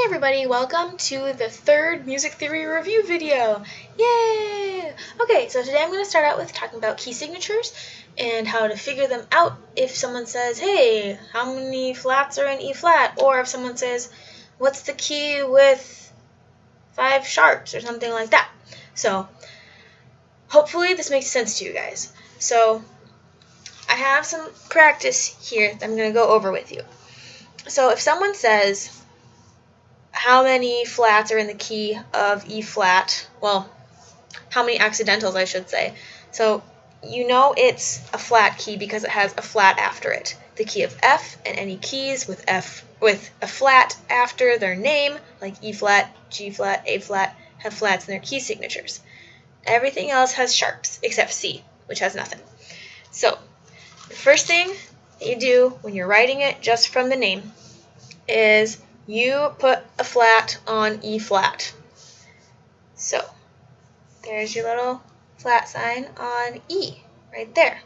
everybody, welcome to the third music theory review video. Yay! Okay, so today I'm going to start out with talking about key signatures and how to figure them out if someone says, hey, how many flats are in E flat? Or if someone says, what's the key with 5 sharps or something like that. So hopefully this makes sense to you guys. So I have some practice here that I'm going to go over with you. So if someone says, how many flats are in the key of E flat? Well, how many accidentals, I should say. So you know it's a flat key because it has a flat after it. The key of F, and any keys with a flat after their name, like E flat, G flat, A flat, have flats in their key signatures. Everything else has sharps except C, which has nothing. So the first thing that you do when you're writing it just from the name is you put a flat on E flat. So there's your little flat sign on E right there.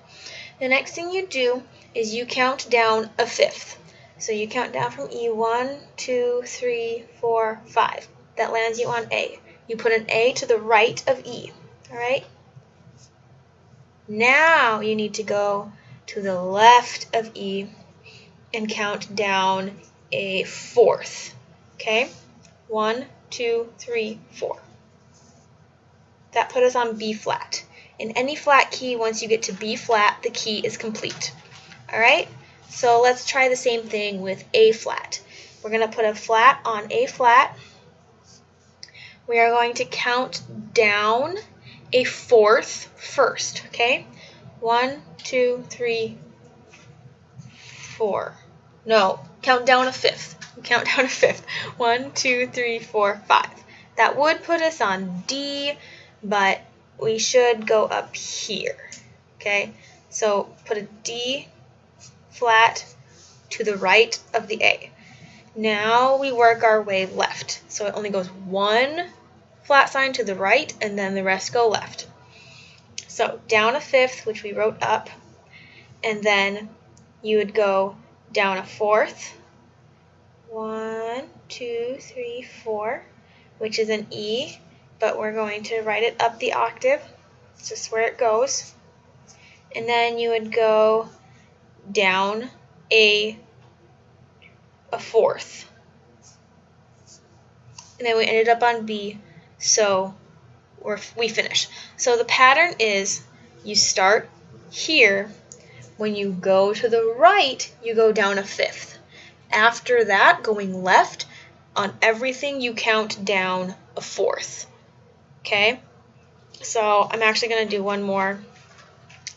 The next thing you do is you count down a fifth. So you count down from E, 1, 2, 3, 4, 5. That lands you on A. You put an A to the right of E. Alright? Now you need to go to the left of E and count down a fourth. Okay? 1, 2, 3, 4. That put us on B flat. In any flat key, once you get to B flat, the key is complete. Alright? So let's try the same thing with A flat. We're going to put a flat on A flat. We are going to count down a fourth first. Okay? 1, 2, 3, 4. No, count down a fifth. Count down a fifth. 1, 2, 3, 4, 5. That would put us on D, but we should go up here. Okay? So put a D flat to the right of the A. Now we work our way left. So it only goes one flat sign to the right, and then the rest go left. So down a fifth, which we wrote up, and then you would go down a fourth. 1, 2, 3, 4, which is an E, but we're going to write it up the octave. It's just where it goes. And then you would go down a fourth. And then we ended up on B, so we finish. So the pattern is you start here. When you go to the right, you go down a fifth. After that, going left, on everything you count down a fourth. Okay? So I'm actually going to do one more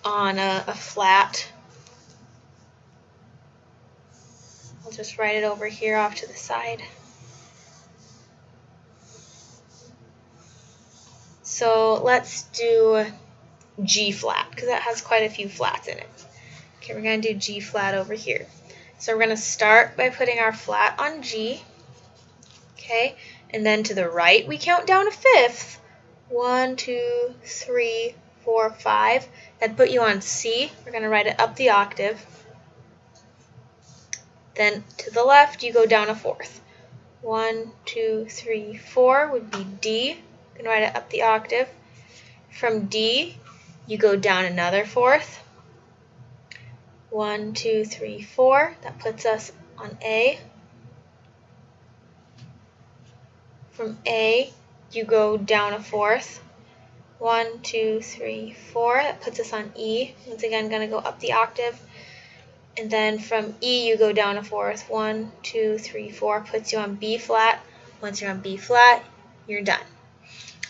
on a flat. I'll just write it over here off to the side. So let's do G flat, because that has quite a few flats in it. Okay, we're going to do G flat over here. So we're going to start by putting our flat on G. Okay, and then to the right we count down a fifth. 1, 2, 3, 4, 5. That'd put you on C. We're going to write it up the octave. Then to the left you go down a fourth. 1, 2, 3, 4 would be D. You can write it up the octave. From D you go down another fourth. 1, 2, 3, 4. That puts us on A. From A, you go down a fourth. 1, 2, 3, 4. That puts us on E. Once again, going to go up the octave. And then from E, you go down a fourth. 1, 2, 3, 4. Puts you on B flat. Once you're on B flat, you're done.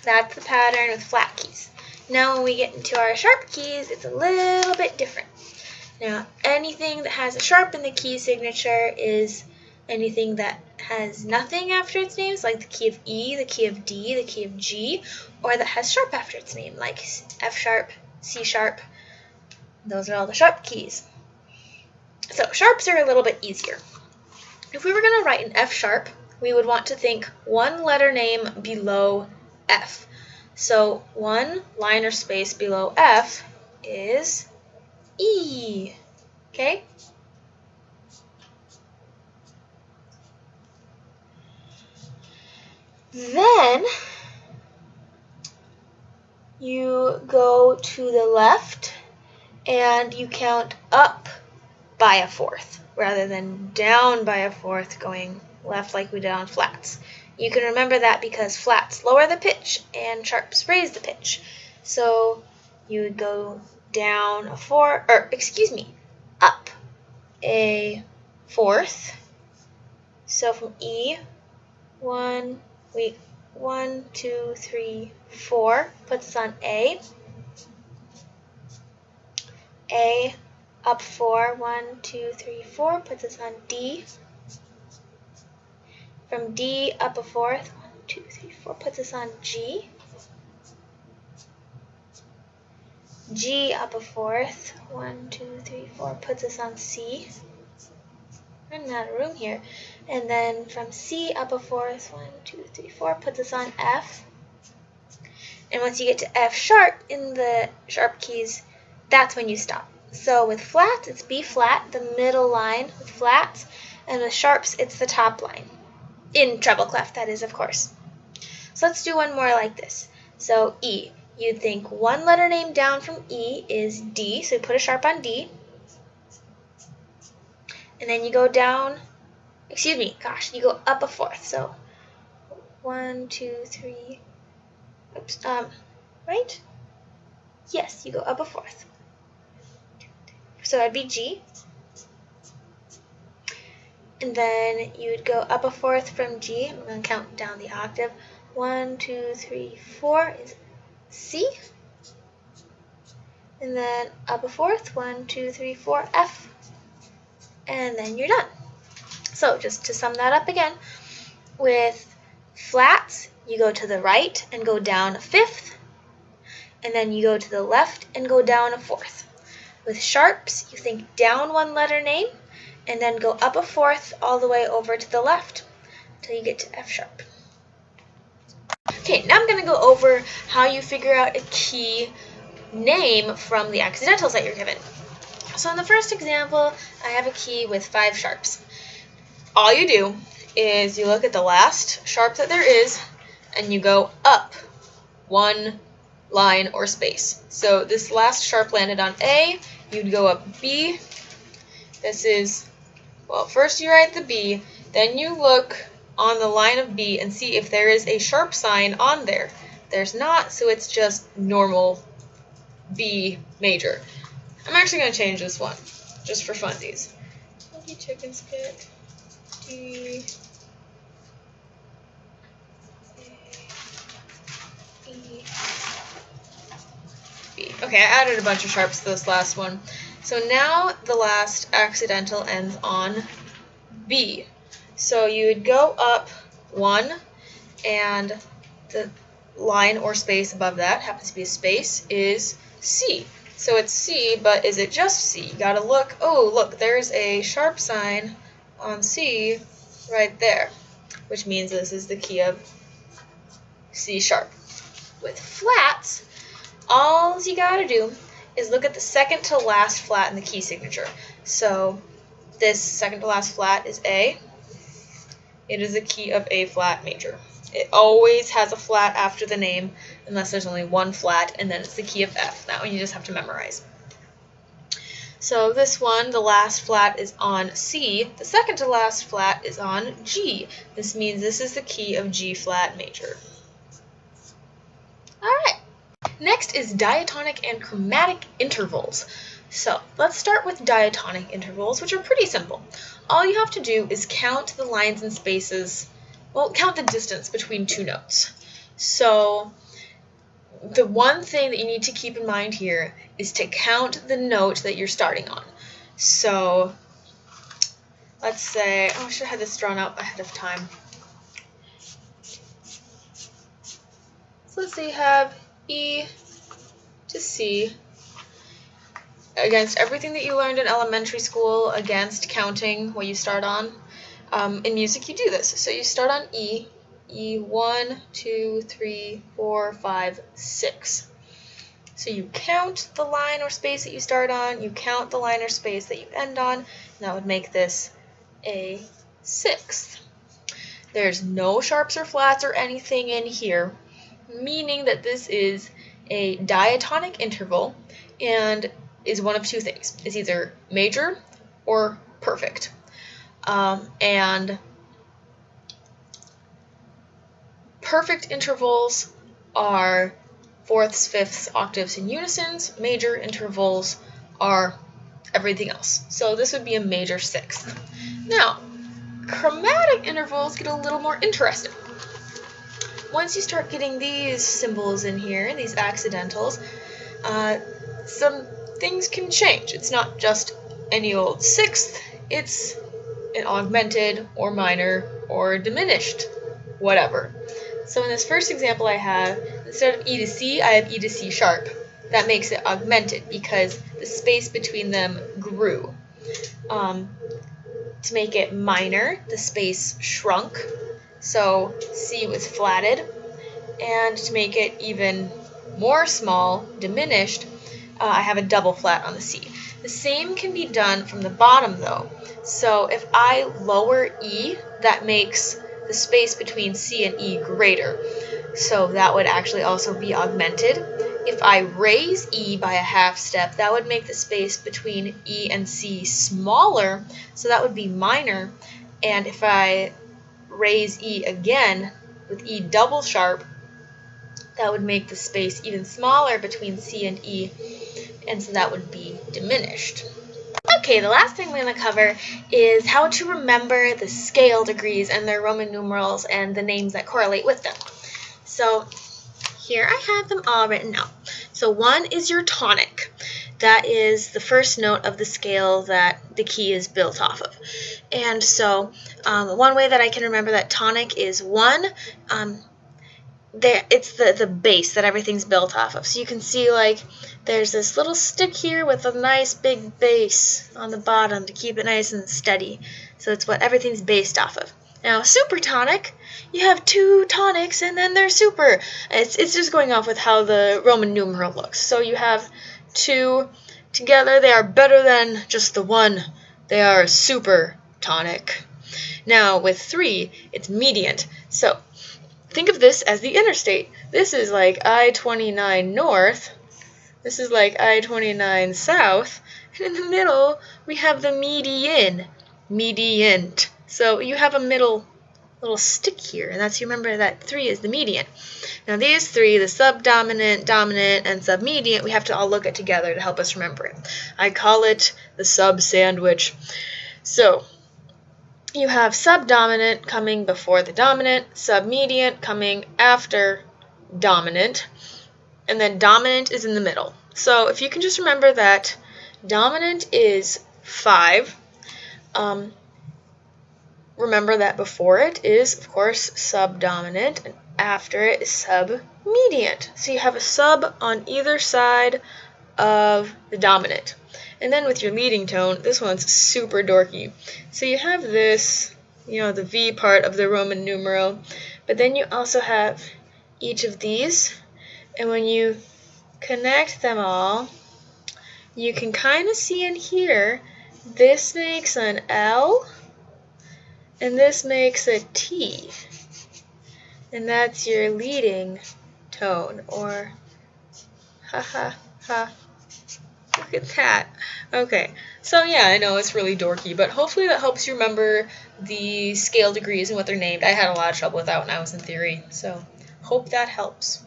That's the pattern with flat keys. Now when we get into our sharp keys, it's a little bit different. Now, anything that has a sharp in the key signature is anything that has nothing after its name, like the key of E, the key of D, the key of G, or that has sharp after its name, like F sharp, C sharp. Those are all the sharp keys. So sharps are a little bit easier. If we were going to write an F sharp, we would want to think one letter name below F. So one line or space below F is E. Okay? Then you go to the left and you count up by a fourth rather than down by a fourth going left like we did on flats. You can remember that because flats lower the pitch and sharps raise the pitch. So you would go down a fourth, or excuse me, up a fourth. So from E, 1, 2, 3, 4 puts us on A. A up 4, 1, 2, 3, 4 puts us on D. From D up a fourth, 1, 2, 3, 4 puts us on G. G up a fourth, 1, 2, 3, 4 puts us on C. Running out of room here. And then from C up a fourth, 1, 2, 3, 4 puts us on F. And once you get to F sharp in the sharp keys, that's when you stop. So with flats, it's B flat, the middle line with flats, and with sharps, it's the top line. In treble clef, that is, of course. So let's do one more like this. So E, you'd think one letter name down from E is D, so you put a sharp on D. And then you go down, you go up a fourth. So 1, 2, 3, right? Yes, you go up a fourth. So that'd be G. And then you'd go up a fourth from G. I'm going to count down the octave. 1, 2, 3, 4 is C. And then up a fourth. 1, 2, 3, 4, F. And then you're done. So just to sum that up again, with flats, you go to the right and go down a fifth. And then you go to the left and go down a fourth. With sharps, you think down one letter name, and then go up a fourth all the way over to the left until you get to F sharp. Okay, now I'm going to go over how you figure out a key name from the accidentals that you're given. So in the first example, I have a key with 5 sharps. All you do is you look at the last sharp that there is, and you go up 1 line or space. So this last sharp landed on A, you'd go up B. This is, well, first you write the B, then you look on the line of B and see if there is a sharp sign on there. There's not, so it's just normal B major. I'm actually going to change this one, just for funsies. Lucky chickens get D, A, B, B. Okay, I added a bunch of sharps to this last one. So now the last accidental ends on B. So you would go up 1, and the line or space above that, happens to be a space, is C. So it's C, but is it just C? You gotta look, oh look, there's a sharp sign on C right there, which means this is the key of C sharp. With flats, all you gotta do is look at the second to last flat in the key signature. So this second to last flat is A. It is a key of A flat major. It always has a flat after the name unless there's only one flat, and then it's the key of F. That one you just have to memorize. So this one, the last flat is on C. The second to last flat is on G. This means this is the key of G flat major. Alright. Next is diatonic and chromatic intervals. So let's start with diatonic intervals, which are pretty simple. All you have to do is count the lines and spaces, well, count the distance between 2 notes. So the one thing that you need to keep in mind here is to count the note that you're starting on. So let's say, oh, I should have had this drawn out ahead of time. So let's say you have E to C against everything that you learned in elementary school, against counting what you start on. In music, you do this. So you start on E, E 1, 2, 3, 4, 5, 6. So you count the line or space that you start on, you count the line or space that you end on, and that would make this a 6th. There's no sharps or flats or anything in here, meaning that this is a diatonic interval and is one of two things. It's either major or perfect. And perfect intervals are fourths, fifths, octaves, and unisons. Major intervals are everything else. So this would be a major sixth. Now, chromatic intervals get a little more interesting. Once you start getting these symbols in here, these accidentals, some things can change. It's not just any old sixth, it's an augmented or minor or diminished, whatever. So in this first example I have, instead of E to C, I have E to C sharp. That makes it augmented because the space between them grew. To make it minor, the space shrunk, so C was flatted. And to make it even more small, diminished, I have a double flat on the C. The same can be done from the bottom though. So if I lower E, that makes the space between C and E greater. So that would actually also be augmented. If I raise E by a half step, that would make the space between E and C smaller, so that would be minor. And if I raise E again with E double sharp, that would make the space even smaller between C and E, and so that would be diminished. Okay, the last thing we're going to cover is how to remember the scale degrees and their Roman numerals and the names that correlate with them. So here I have them all written out. So 1 is your tonic. That is the first note of the scale that the key is built off of. And so one way that I can remember that tonic is 1. It's the base that everything's built off of. So you can see like there's this little stick here with a nice big base on the bottom to keep it nice and steady. So it's what everything's based off of. Now supertonic, you have 2 tonics and then they're super. It's just going off with how the Roman numeral looks. So you have 2 together, they are better than just the 1. They are super tonic. Now with 3, it's mediant. So think of this as the interstate. This is like I-29 north. This is like I-29 south. And in the middle, we have the median. Mediant. So you have a middle little stick here, and that's, you remember that 3 is the median. Now these 3, the subdominant, dominant, and submediant, we have to all look at together to help us remember it. I call it the sub-sandwich. So you have subdominant coming before the dominant, submediant coming after dominant, and then dominant is in the middle. So if you can just remember that dominant is 5, remember that before it is, of course, subdominant, and after it is submediant. So you have a sub on either side of the dominant. And then with your leading tone, this one's super dorky. So you have this, the V part of the Roman numeral, but then you also have each of these, and when you connect them all, you can kind of see in here, this makes an L, and this makes a T, and that's your leading tone, or ha ha ha. Look at that. Okay, so yeah, I know it's really dorky, but hopefully that helps you remember the scale degrees and what they're named. I had a lot of trouble with that when I was in theory, so hope that helps.